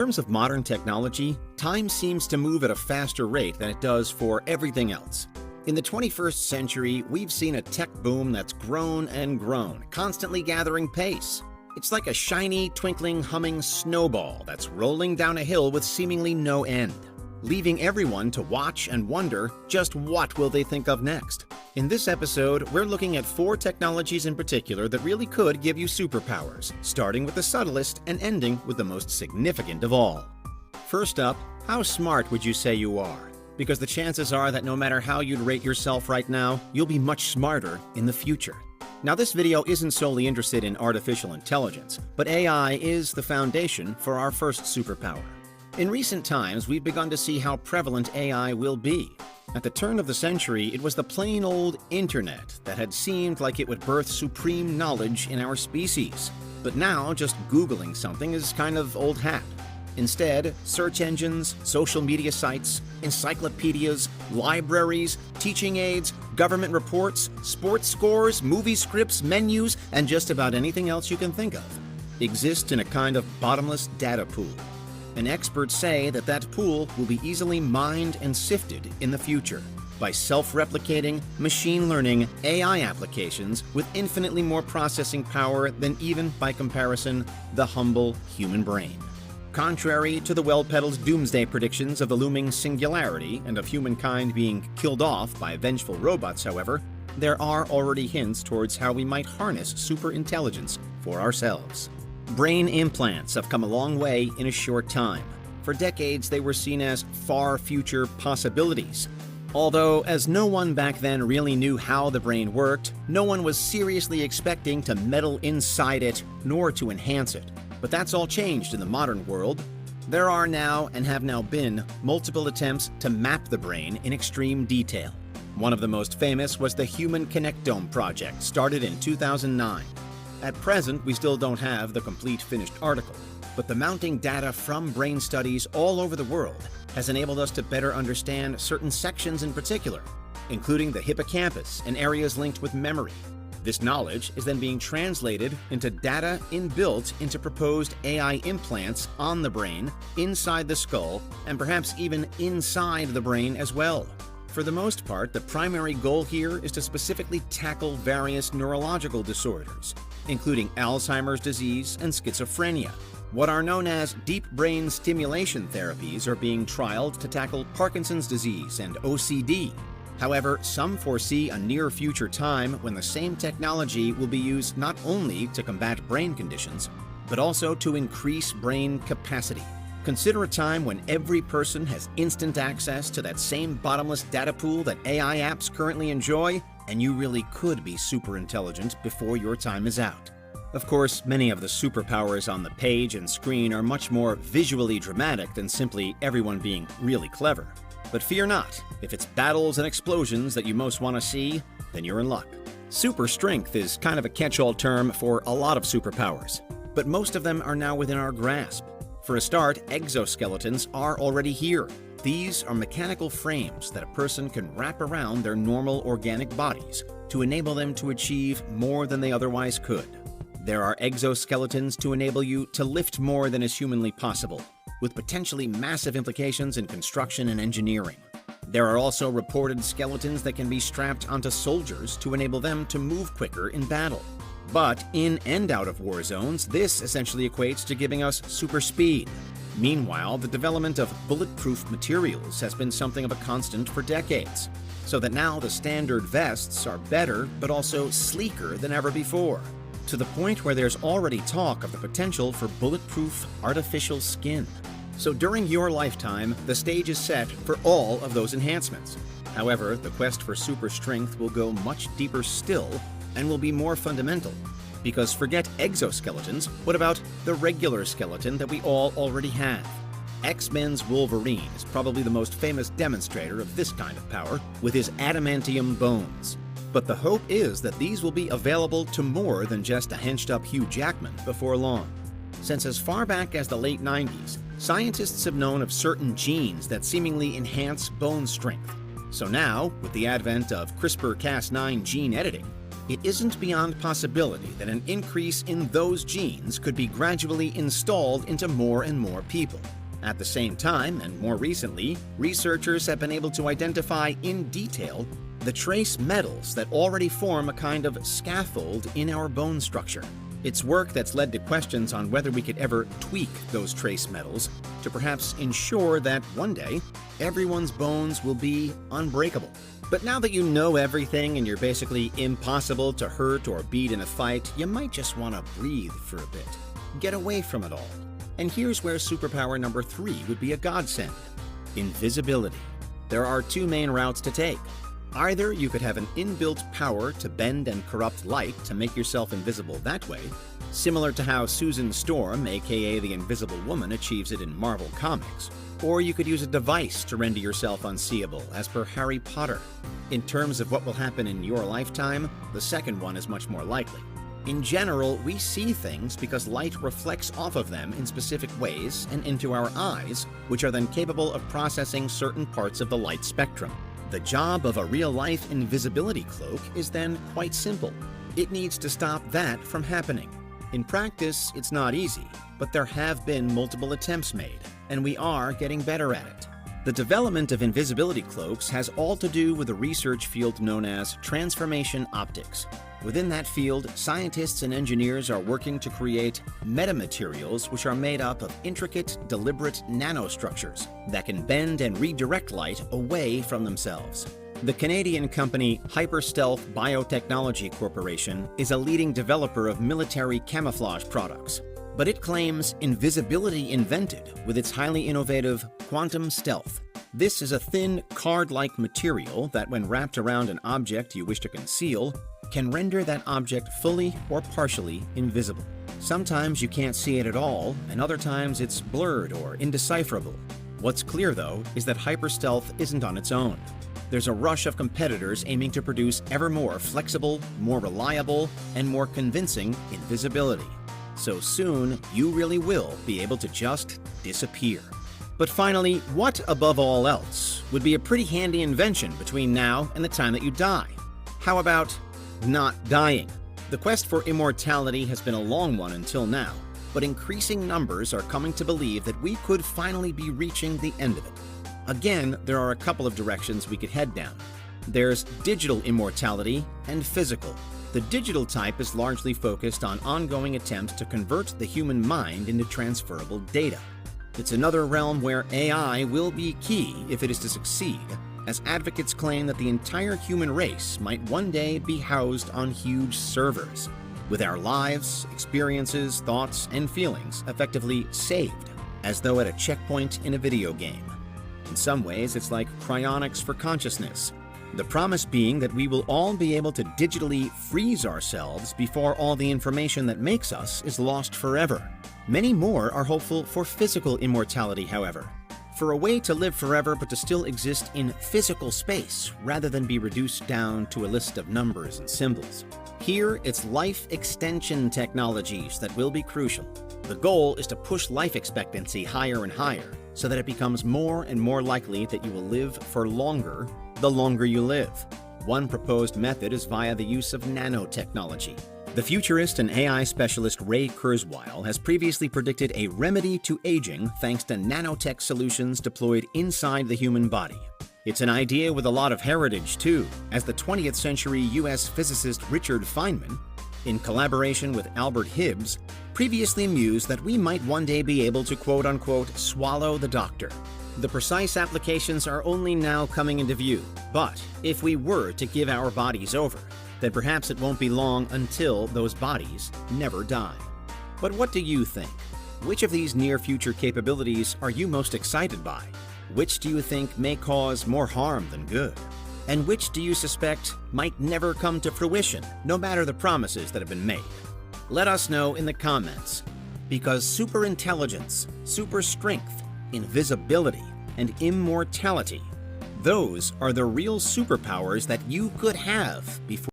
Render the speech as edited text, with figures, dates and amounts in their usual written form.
In terms of modern technology, time seems to move at a faster rate than it does for everything else. In the 21st century, we've seen a tech boom that's grown and grown, constantly gathering pace. It's like a shiny, twinkling, humming snowball that's rolling down a hill with seemingly no end, leaving everyone to watch and wonder just what will they think of next. In this episode, we're looking at 4 technologies in particular that really could give you superpowers, starting with the subtlest and ending with the most significant of all. First up, how smart would you say you are? Because the chances are that no matter how you'd rate yourself right now, you'll be much smarter in the future. Now, this video isn't solely interested in artificial intelligence, but AI is the foundation for our first superpower. In recent times, we've begun to see how prevalent AI will be. At the turn of the century, it was the plain old internet that had seemed like it would birth supreme knowledge in our species. But now, just Googling something is kind of old hat. Instead, search engines, social media sites, encyclopedias, libraries, teaching aids, government reports, sports scores, movie scripts, menus, and just about anything else you can think of exist in a kind of bottomless data pool. And experts say that that pool will be easily mined and sifted in the future by self-replicating, machine learning AI applications with infinitely more processing power than even, by comparison, the humble human brain. Contrary to the well-peddled doomsday predictions of the looming singularity and of humankind being killed off by vengeful robots, however, there are already hints towards how we might harness superintelligence for ourselves. Brain implants have come a long way in a short time. For decades, they were seen as far future possibilities. Although, as no one back then really knew how the brain worked, no one was seriously expecting to meddle inside it, nor to enhance it. But that's all changed in the modern world. There are now, and have now been, multiple attempts to map the brain in extreme detail. One of the most famous was the Human Connectome project, started in 2009. At present, we still don't have the complete finished article, but the mounting data from brain studies all over the world has enabled us to better understand certain sections in particular, including the hippocampus and areas linked with memory. This knowledge is then being translated into data inbuilt into proposed AI implants on the brain, inside the skull, and perhaps even inside the brain as well. For the most part, the primary goal here is to specifically tackle various neurological disorders, including Alzheimer's disease and schizophrenia. What are known as deep brain stimulation therapies are being trialed to tackle Parkinson's disease and OCD. However, some foresee a near future time when the same technology will be used not only to combat brain conditions, but also to increase brain capacity. Consider a time when every person has instant access to that same bottomless data pool that AI apps currently enjoy, and you really could be super intelligent before your time is out. Of course, many of the superpowers on the page and screen are much more visually dramatic than simply everyone being really clever. But fear not, if it's battles and explosions that you most want to see, then you're in luck. Super strength is kind of a catch-all term for a lot of superpowers, but most of them are now within our grasp. For a start, exoskeletons are already here. These are mechanical frames that a person can wrap around their normal organic bodies to enable them to achieve more than they otherwise could. There are exoskeletons to enable you to lift more than is humanly possible, with potentially massive implications in construction and engineering. There are also reported skeletons that can be strapped onto soldiers to enable them to move quicker in battle. But in and out of war zones, this essentially equates to giving us super speed. Meanwhile, the development of bulletproof materials has been something of a constant for decades, so that now the standard vests are better but also sleeker than ever before, to the point where there's already talk of the potential for bulletproof artificial skin. So during your lifetime, the stage is set for all of those enhancements. However, the quest for super strength will go much deeper still and will be more fundamental. Because forget exoskeletons, what about the regular skeleton that we all already have? X-Men's Wolverine is probably the most famous demonstrator of this kind of power, with his adamantium bones. But the hope is that these will be available to more than just a henched-up Hugh Jackman before long. Since as far back as the late 90s, scientists have known of certain genes that seemingly enhance bone strength. So now, with the advent of CRISPR-Cas9 gene editing, it isn't beyond possibility that an increase in those genes could be gradually installed into more and more people. At the same time, and more recently, researchers have been able to identify in detail the trace metals that already form a kind of scaffold in our bone structure. It's work that's led to questions on whether we could ever tweak those trace metals to perhaps ensure that one day everyone's bones will be unbreakable. But now that you know everything and you're basically impossible to hurt or beat in a fight, you might just want to breathe for a bit. Get away from it all. And here's where superpower number 3 would be a godsend: invisibility. There are two main routes to take. Either you could have an inbuilt power to bend and corrupt light to make yourself invisible that way, similar to how Susan Storm, aka the Invisible Woman, achieves it in Marvel Comics. Or you could use a device to render yourself unseeable, as per Harry Potter. In terms of what will happen in your lifetime, the second one is much more likely. In general, we see things because light reflects off of them in specific ways and into our eyes, which are then capable of processing certain parts of the light spectrum. The job of a real-life invisibility cloak is then quite simple. It needs to stop that from happening. In practice, it's not easy, but there have been multiple attempts made, and we are getting better at it. The development of invisibility cloaks has all to do with a research field known as transformation optics. Within that field, scientists and engineers are working to create metamaterials which are made up of intricate, deliberate nanostructures that can bend and redirect light away from themselves. The Canadian company Hyperstealth Biotechnology Corporation is a leading developer of military camouflage products, but it claims invisibility invented with its highly innovative quantum stealth. This is a thin, card-like material that, when wrapped around an object you wish to conceal, can render that object fully or partially invisible. Sometimes you can't see it at all, and other times it's blurred or indecipherable. What's clear, though, is that Hyperstealth isn't on its own. There's a rush of competitors aiming to produce ever more flexible, more reliable, and more convincing invisibility. So soon, you really will be able to just disappear. But finally, what above all else would be a pretty handy invention between now and the time that you die? How about not dying? The quest for immortality has been a long one until now, but increasing numbers are coming to believe that we could finally be reaching the end of it. Again, there are a couple of directions we could head down. There's digital immortality and physical. The digital type is largely focused on ongoing attempts to convert the human mind into transferable data. It's another realm where AI will be key if it is to succeed, as advocates claim that the entire human race might one day be housed on huge servers, with our lives, experiences, thoughts, and feelings effectively saved, as though at a checkpoint in a video game. In some ways, it's like cryonics for consciousness, the promise being that we will all be able to digitally freeze ourselves before all the information that makes us is lost forever. Many more are hopeful for physical immortality, however, for a way to live forever but to still exist in physical space rather than be reduced down to a list of numbers and symbols. Here, it's life extension technologies that will be crucial. The goal is to push life expectancy higher and higher so that it becomes more and more likely that you will live for longer the longer you live. One proposed method is via the use of nanotechnology. The futurist and AI specialist Ray Kurzweil has previously predicted a remedy to aging thanks to nanotech solutions deployed inside the human body. It's an idea with a lot of heritage, too, as the 20th century U.S. physicist Richard Feynman, in collaboration with Albert Hibbs, previously mused that we might one day be able to quote-unquote swallow the doctor. The precise applications are only now coming into view, but if we were to give our bodies over, then perhaps it won't be long until those bodies never die. But what do you think? Which of these near-future capabilities are you most excited by? Which do you think may cause more harm than good? And which do you suspect might never come to fruition, no matter the promises that have been made? Let us know in the comments, because superintelligence, super strength, invisibility, and immortality, those are the real superpowers that you could have before